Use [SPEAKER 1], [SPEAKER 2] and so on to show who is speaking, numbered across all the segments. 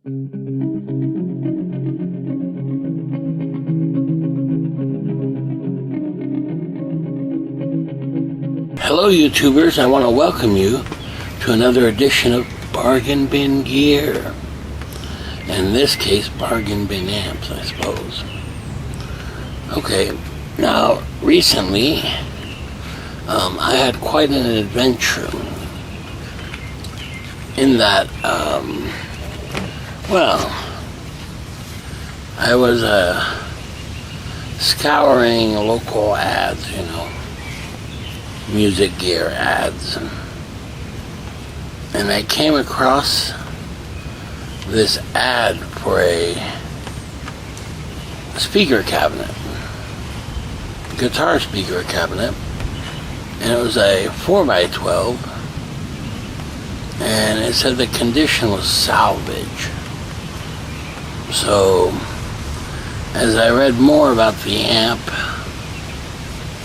[SPEAKER 1] Hello YouTubers, I want to welcome you to another edition of Bargain Bin Gear. In this case, Bargain Bin Amps, I suppose. Okay, now recently I had quite an adventure in that, I was scouring local ads, music gear ads, and I came across this ad for a speaker cabinet, guitar speaker cabinet, and it was a 4x12, and it said the condition was salvage. So as I read more about the amp,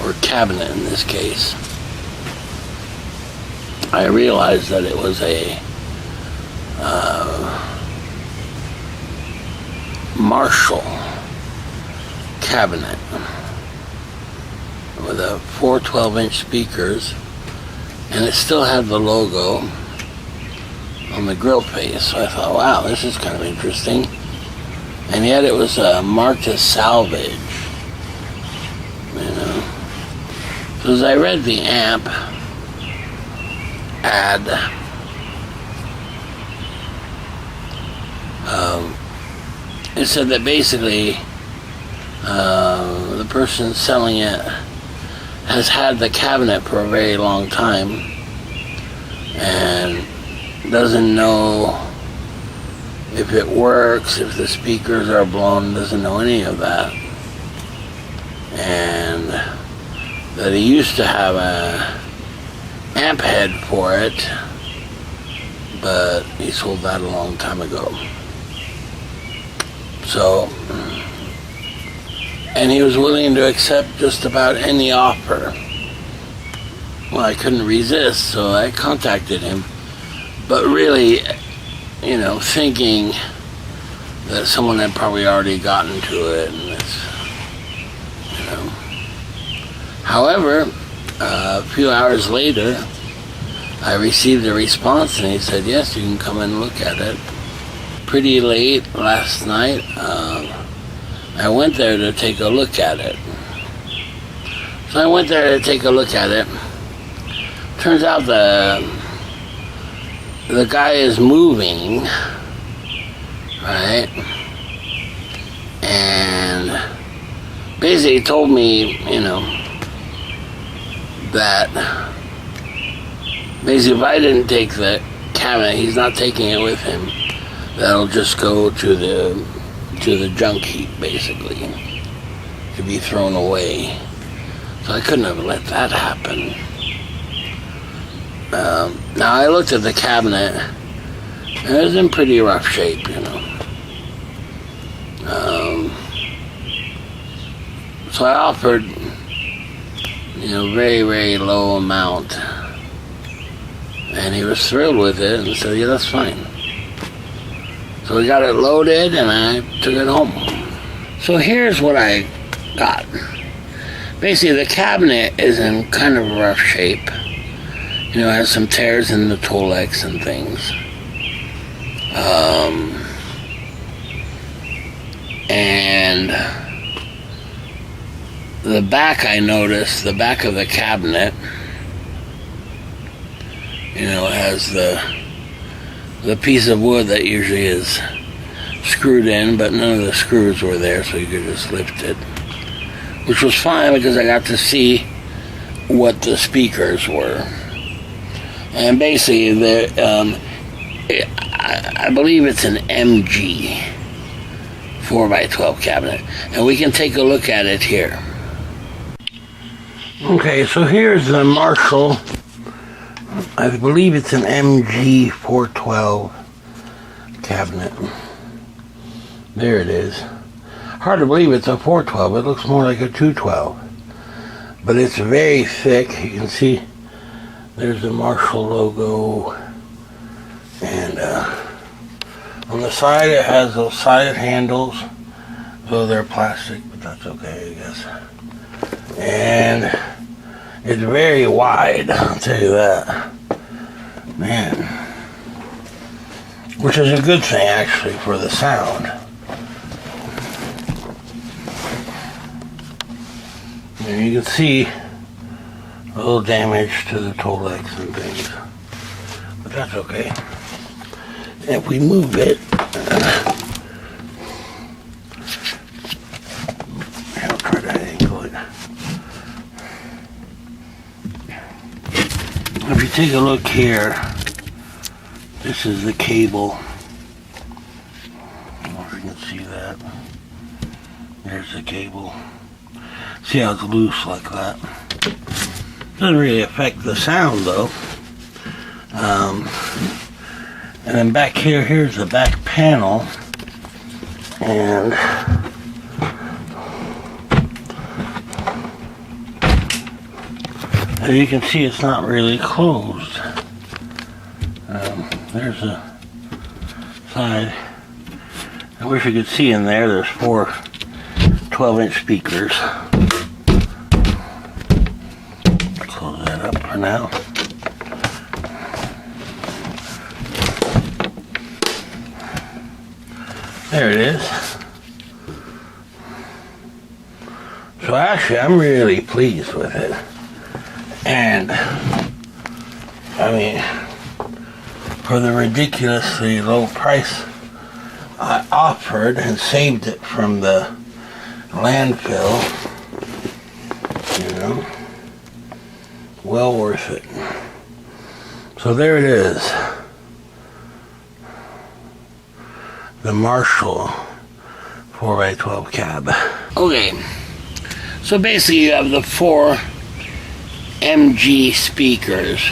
[SPEAKER 1] or cabinet in this case, I realized that it was a Marshall cabinet with a 4 12-inch speakers, and it still had the logo on the grill face. So I thought, wow, this is kind of interesting. And yet it was marked as salvage, So as I read the amp ad, it said that basically the person selling it has had the cabinet for a very long time and doesn't know if it works, if the speakers are blown, doesn't know any of that. And that he used to have a amp head for it, but he sold that a long time ago. So, and he was willing to accept just about any offer. Well, I couldn't resist, so I contacted him. But really, thinking that someone had probably already gotten to it, and it's, However, a few hours later, I received a response, and he said, yes, you can come and look at it. Pretty late last night, I went there to take a look at it. So I went there to take a look at it. Turns out the guy is moving, right? And basically told me, that basically if I didn't take the cabinet, he's not taking it with him. That'll just go to the junk heap, basically, to be thrown away. So I couldn't have let that happen. Now I looked at the cabinet, and it was in pretty rough shape, So I offered, very, very low amount, and he was thrilled with it and said, yeah, that's fine. So we got it loaded, and I took it home. So here's what I got. Basically, the cabinet is in kind of rough shape. It has some tears in the Tolex and things. And the back, I noticed, the back of the cabinet, has the piece of wood that usually is screwed in, but none of the screws were there, so you could just lift it. Which was fine because I got to see what the speakers were. And basically, I believe it's an MG 4x12 cabinet. And we can take a look at it here. Okay, so here's the Marshall. I believe it's an MG 412 cabinet. There it is. Hard to believe it's a 412. It looks more like a 212. But it's very thick. You can see there's the Marshall logo. And let On the side it has those side handles, so they're plastic, but that's okay, I guess. And it's very wide, I'll tell you that. Man. Which is a good thing, actually, for the sound. And you can see a little damage to the toe legs and things. But that's okay. If we move it, I'll try to angle it. If you take a look here, this is the cable. I don't know if you can see that. There's the cable. See how it's loose like that? Doesn't really affect the sound though. And then back here, here's the back panel. And as you can see, it's not really closed. There's a side. I wish you could see in there. There's 4 12-inch speakers. Close that up for now. There it is. So actually, I'm really pleased with it. And, I mean, for the ridiculously low price I offered and saved it from the landfill, you know, well worth it. So there it is. The Marshall 4x12 cab. Okay, so basically you have the 4 MG speakers,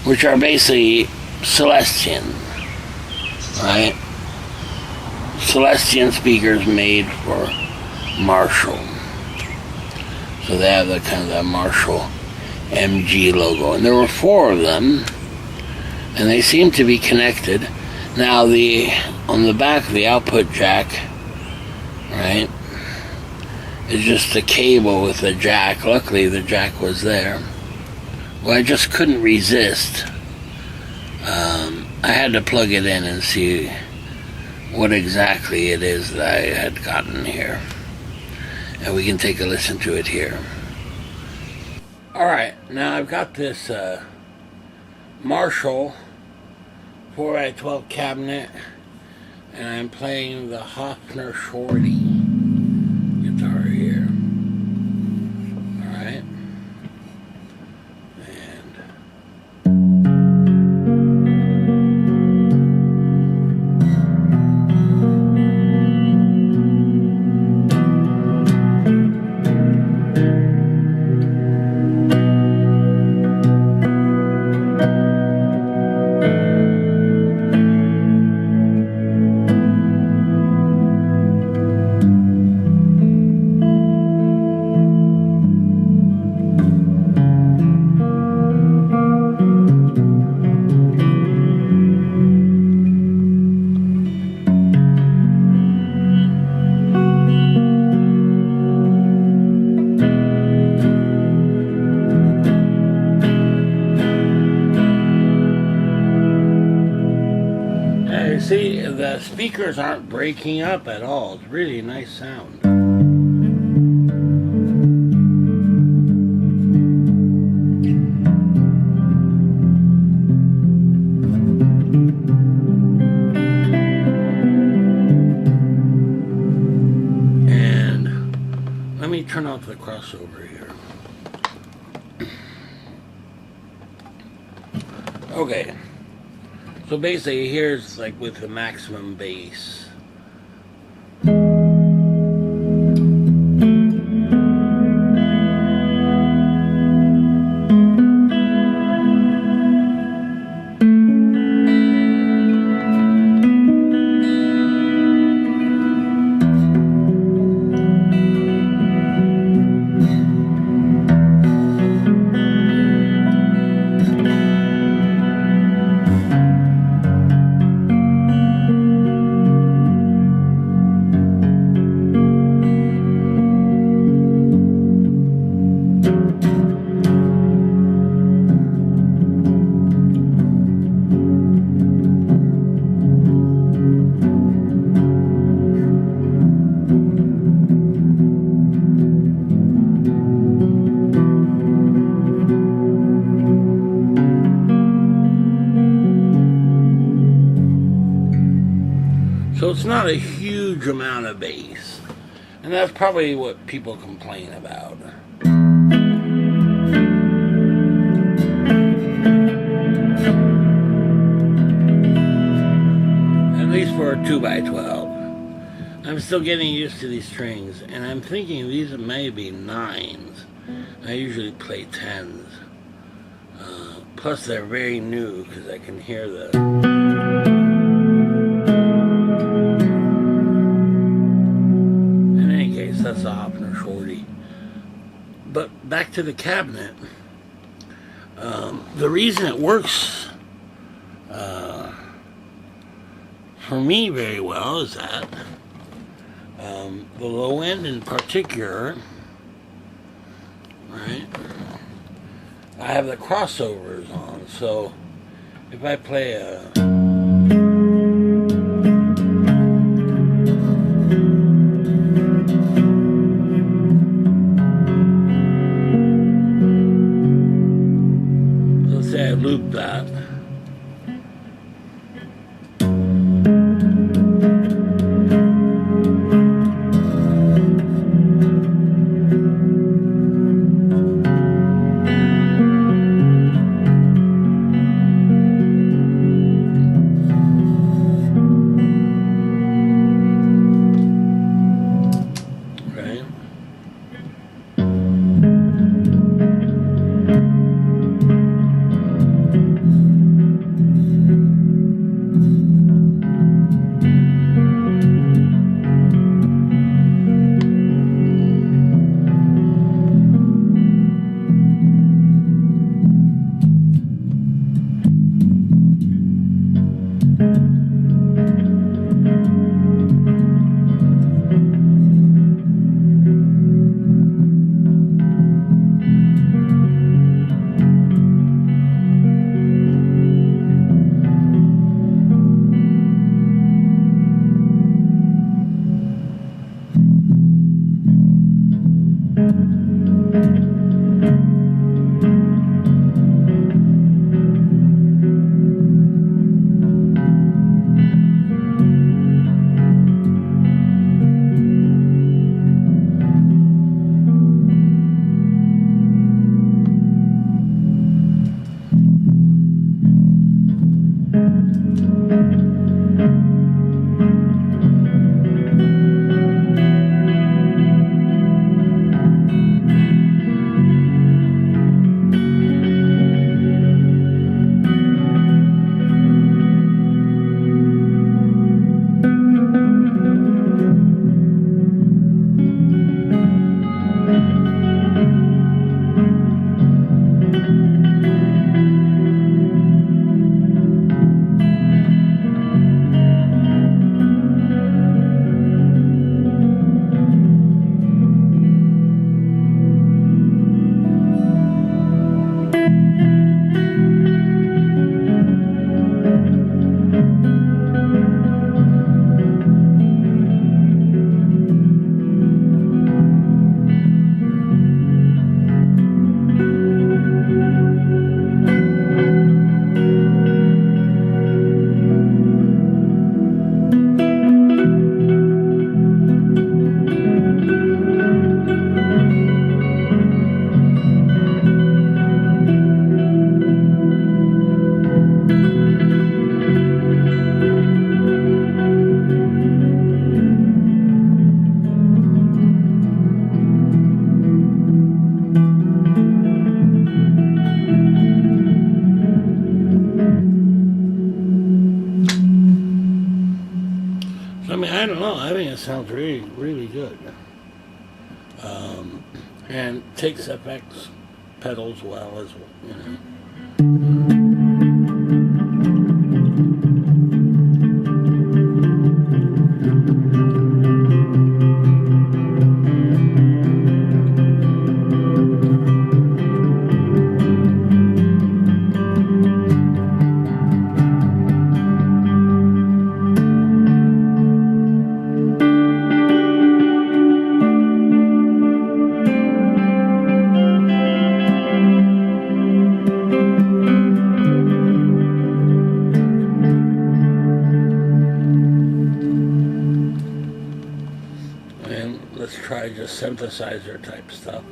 [SPEAKER 1] which are basically Celestion, right? Celestion speakers made for Marshall. So they have the kind of that Marshall MG logo. And there were 4 of them, and they seem to be connected. Now on the back of the output jack, right, is just a cable with a jack. Luckily the jack was there. Well, I just couldn't resist. I had to plug it in and see what exactly it is that I had gotten here. And we can take a listen to it here. Alright, now I've got this Marshall 4x12 cabinet, and I'm playing the Hofner Shorty guitar here. Alright. See, the speakers aren't breaking up at all. It's really nice sound. And let me turn off the crossover here. Okay. So basically, here's like with the maximum bass. So it's not a huge amount of bass. And that's probably what people complain about. At least for a 2x12. I'm still getting used to these strings, and I'm thinking these may be 9s. I usually play 10s. Plus they're very new because I can hear the... In any case, that's a Hofner Shorty. But back to the cabinet. The reason it works for me very well is that the low end in particular, right? I have the crossovers on, so if I play a... Let's say I loop that. I don't know. I think it sounds really, really good. And takes FX pedals well as well, you know. let's try just synthesizer type stuff.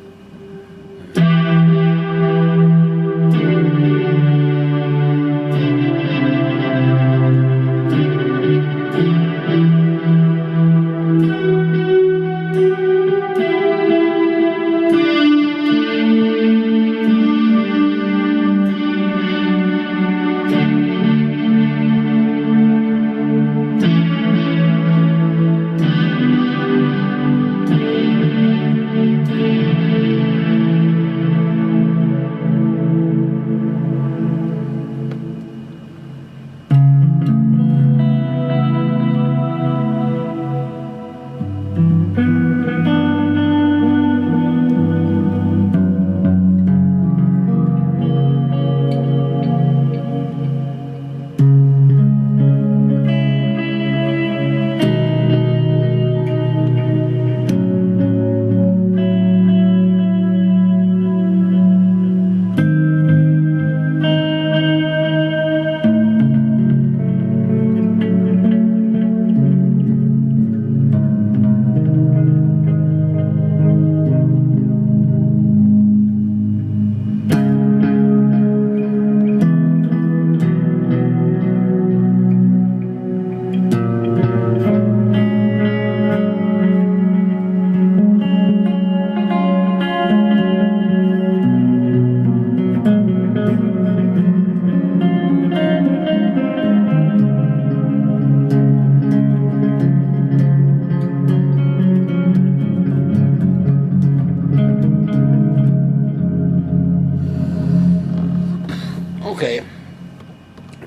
[SPEAKER 1] Okay,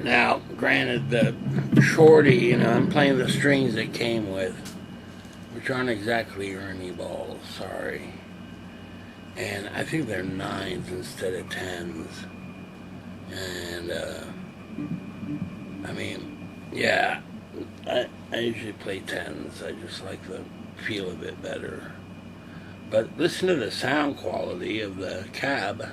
[SPEAKER 1] now granted the shorty, I'm playing the strings it came with, which aren't exactly Ernie balls, sorry. And I think they're 9s instead of 10s. And, yeah, I usually play 10s. I just like the feel of it better. But listen to the sound quality of the cab.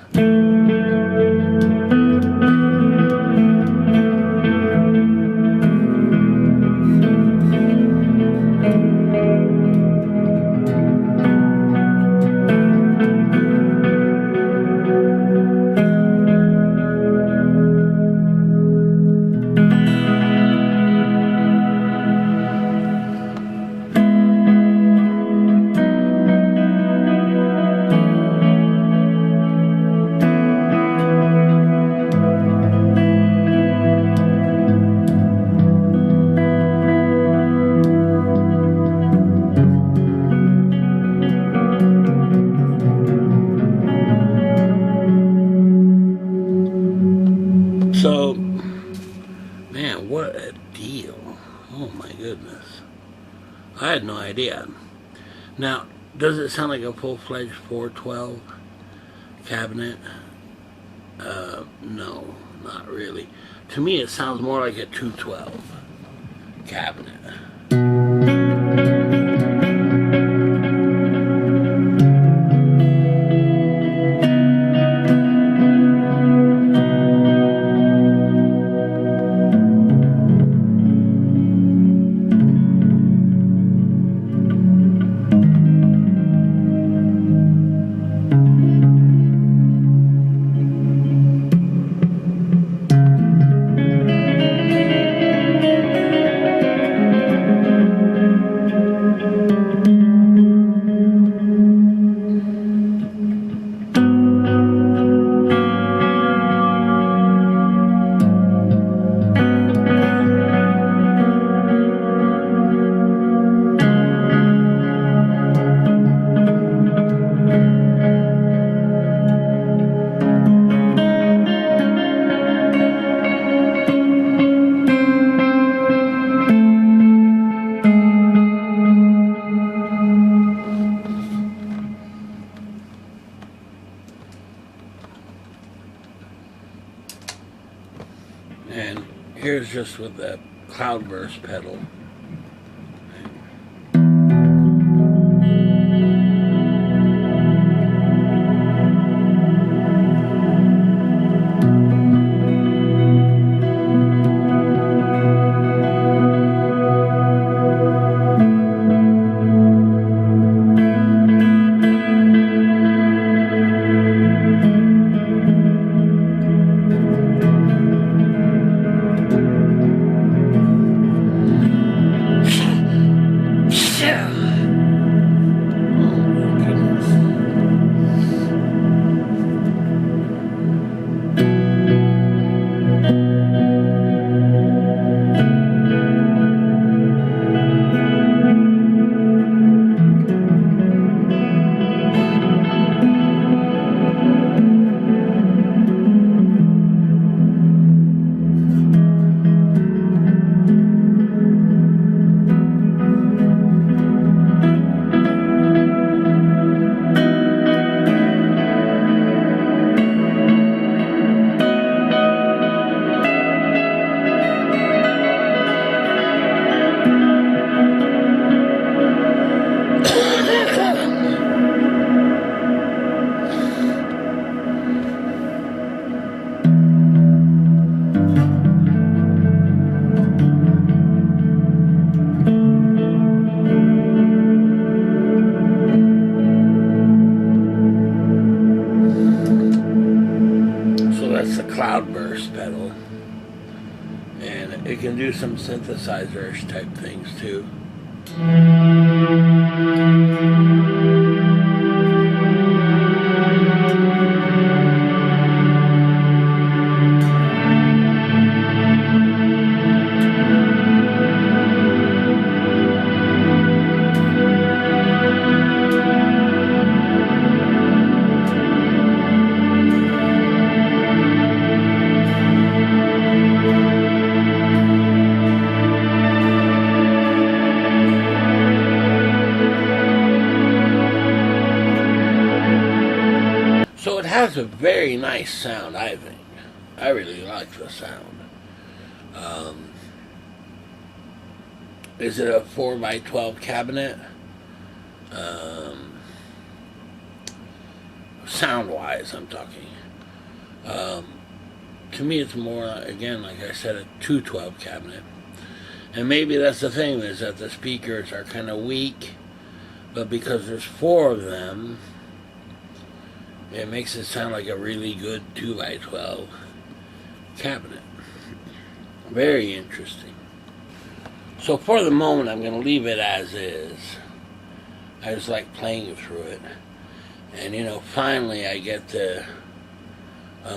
[SPEAKER 1] So, man, what a deal. Oh my goodness. I had no idea. Now, does it sound like a full-fledged 412 cabinet? No, not really. To me, it sounds more like a 212 cabinet. And here's just with the cloudburst pedal. reverse pedal, and it can do some synthesizer-ish type things too. So it has a very nice sound, I think. I really like the sound. Is it a 4x12 cabinet? Sound-wise, I'm talking. To me, it's more, again, like I said, a 212 cabinet. And maybe that's the thing, is that the speakers are kind of weak, but because there's 4 of them, it makes it sound like a really good 2x12 cabinet. Very interesting. So for the moment, I'm going to leave it as is. I just like playing through it. And, finally I get the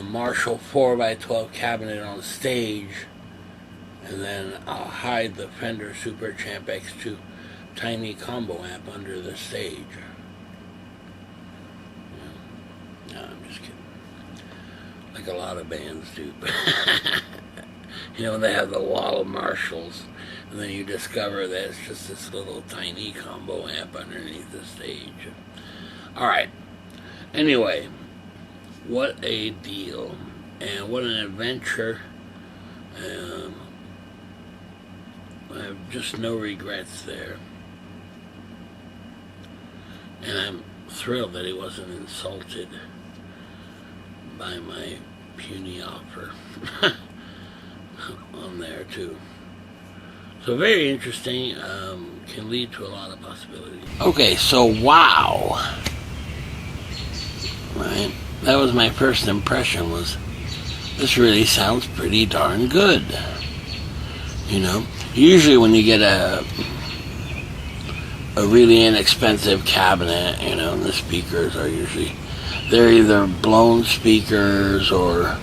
[SPEAKER 1] Marshall 4x12 cabinet on stage, and then I'll hide the Fender Super Champ X2 tiny combo amp under the stage. No, I'm just kidding. Like a lot of bands do. They have the wall of Marshalls, and then you discover that it's just this little tiny combo amp underneath the stage. Alright. Anyway, what a deal. And what an adventure. I have just no regrets there. And I'm thrilled that he wasn't insulted by my puny offer on there too. So very interesting, can lead to a lot of possibilities. Okay, so wow. Right? That was my first impression, was this really sounds pretty darn good. Usually when you get a really inexpensive cabinet, and the speakers are usually, they're either blown speakers or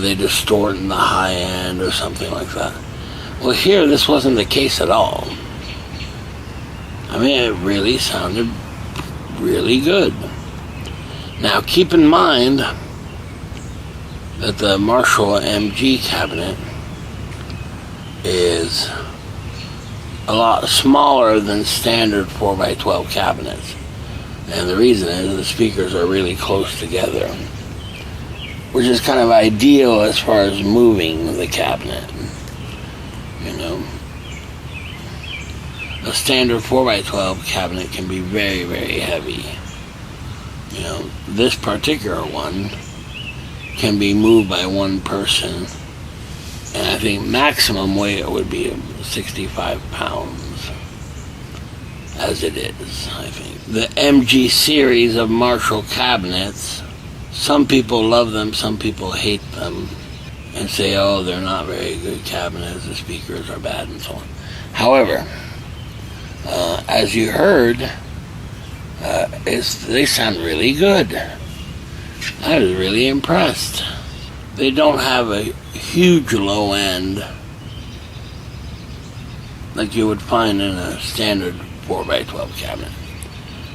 [SPEAKER 1] they distort in the high end or something like that. Well, here this wasn't the case at all. I mean, it really sounded really good. Now keep in mind that the Marshall MG cabinet is a lot smaller than standard 4x12 cabinets, and the reason is the speakers are really close together, which is kind of ideal as far as moving the cabinet. A standard 4x12 cabinet can be very, very heavy. This particular one can be moved by one person, and I think maximum weight would be 65 pounds, as it is, I think. The MG series of Marshall cabinets, some people love them, some people hate them, and say, oh, they're not very good cabinets, the speakers are bad, and so on. However, as you heard, they sound really good. I was really impressed. They don't have a huge low end like you would find in a standard 4x12 cabinet,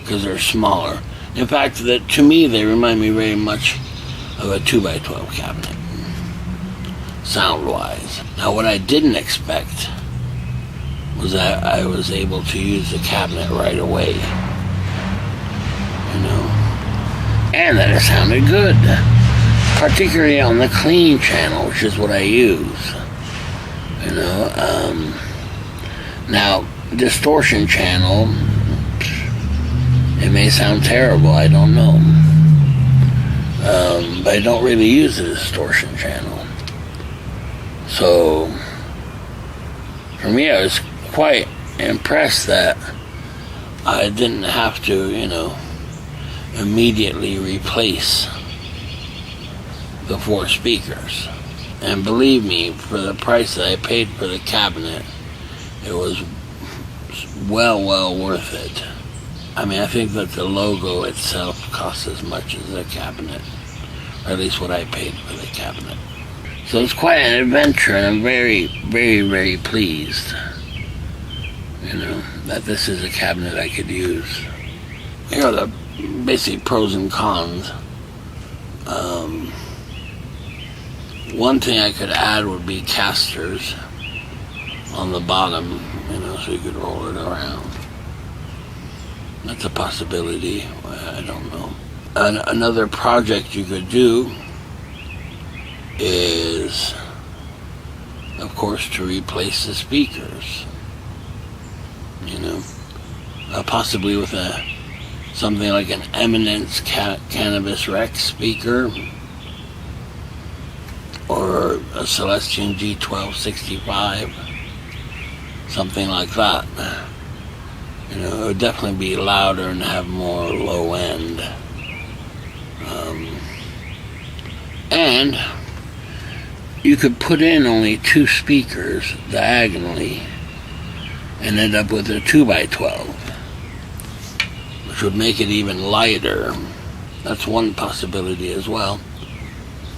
[SPEAKER 1] because they're smaller. In fact, to me, they remind me very much of a 2x12 cabinet, sound-wise. Now, what I didn't expect was that I was able to use the cabinet right away, and that it sounded good, particularly on the clean channel, which is what I use. Now, distortion channel, it may sound terrible, I don't know, but I don't really use the distortion channel. So for me, I was quite impressed that I didn't have to, immediately replace the 4 speakers. And believe me, for the price that I paid for the cabinet, it was well worth it. I mean, I think that the logo itself costs as much as the cabinet, or at least what I paid for the cabinet. So it's quite an adventure, and I'm very pleased, that this is a cabinet I could use. Here are the basic pros and cons. One thing I could add would be casters on the bottom, so you could roll it around. That's a possibility. I don't know. Another project you could do is, of course, to replace the speakers. Possibly with something like an Eminence Cannabis Rex speaker, or a Celestion G1265, something like that. It would definitely be louder and have more low end. And you could put in only 2 speakers diagonally and end up with a 2x12, which would make it even lighter. That's one possibility as well.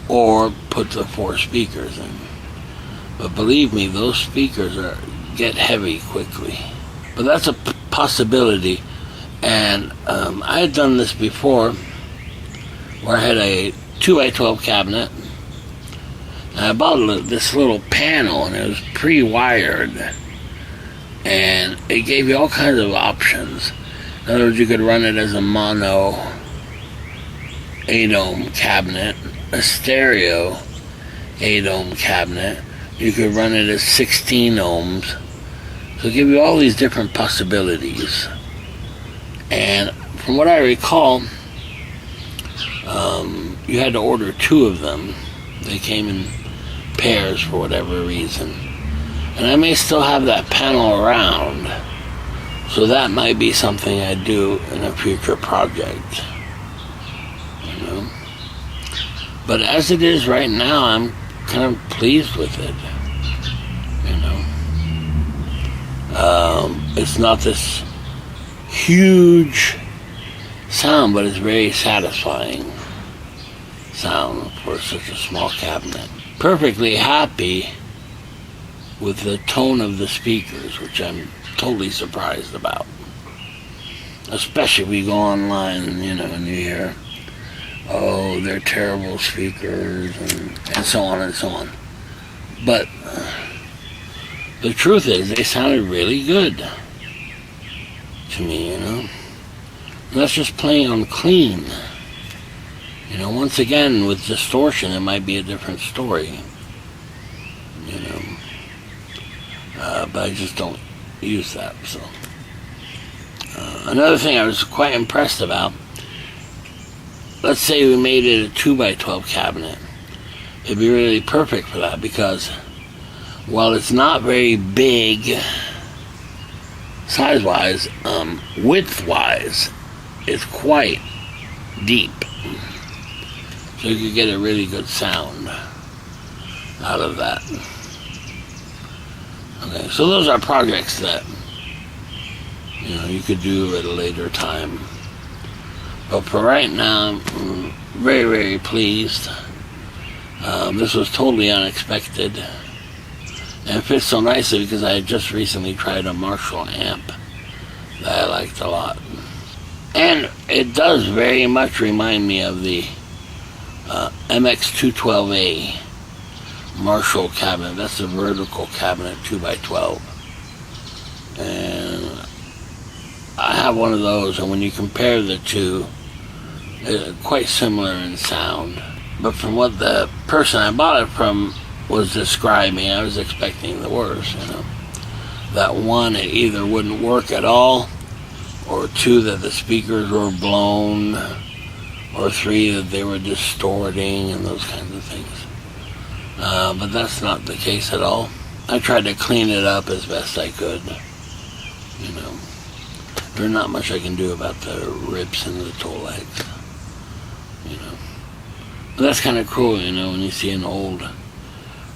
[SPEAKER 1] Or put the 4 speakers in. But believe me, those speakers get heavy quickly. But that's a possibility. And I had done this before, where I had a 2x12 cabinet, and I bought this little panel, and it was pre-wired, and it gave you all kinds of options. In other words, you could run it as a mono 8-ohm cabinet, a stereo 8-ohm cabinet. You could run it as 16 ohms. So it gives you all these different possibilities. And from what I recall, you had to order 2 of them. They came in pairs for whatever reason. And I may still have that panel around, so that might be something I do in a future project. But as it is right now, I'm kind of pleased with it. It's not this huge sound, but it's very satisfying sound for such a small cabinet. Perfectly happy with the tone of the speakers, which I'm totally surprised about. Especially if we go online and you hear, oh, they're terrible speakers, and so on and so on. But the truth is, they sounded really good to me, And that's just playing on clean. Once again, with distortion, it might be a different story. But I just don't use that, so. Another thing I was quite impressed about, let's say we made it a 2x12 cabinet. It'd be really perfect for that, because while it's not very big size-wise, width-wise, it's quite deep. So you could get a really good sound out of that. Okay, so those are projects that you could do at a later time. But for right now, I'm very pleased. This was totally unexpected. And it fits so nicely because I had just recently tried a Marshall amp that I liked a lot. And it does very much remind me of the MX212A Marshall cabinet. That's a vertical cabinet, 2x12. And I have one of those, and when you compare the two, they're quite similar in sound. But from what the person I bought it from was describing, I was expecting the worst, That one, it either wouldn't work at all, or 2, that the speakers were blown, or 3, that they were distorting, and those kinds of things. But that's not the case at all. I tried to clean it up as best I could. There's not much I can do about the rips in the toe legs. But that's kind of cool, you know, when you see an old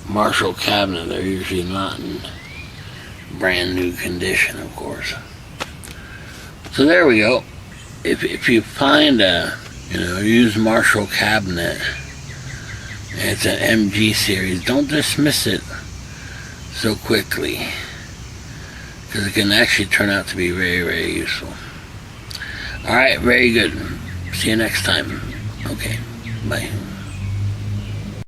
[SPEAKER 1] Marshall cabinet. They're usually not in brand new condition, of course. So there we go. If you find a, you know, used Marshall cabinet, it's an MG series, don't dismiss it so quickly, because it can actually turn out to be very, very useful. Alright, very good. See you next time. Okay, bye.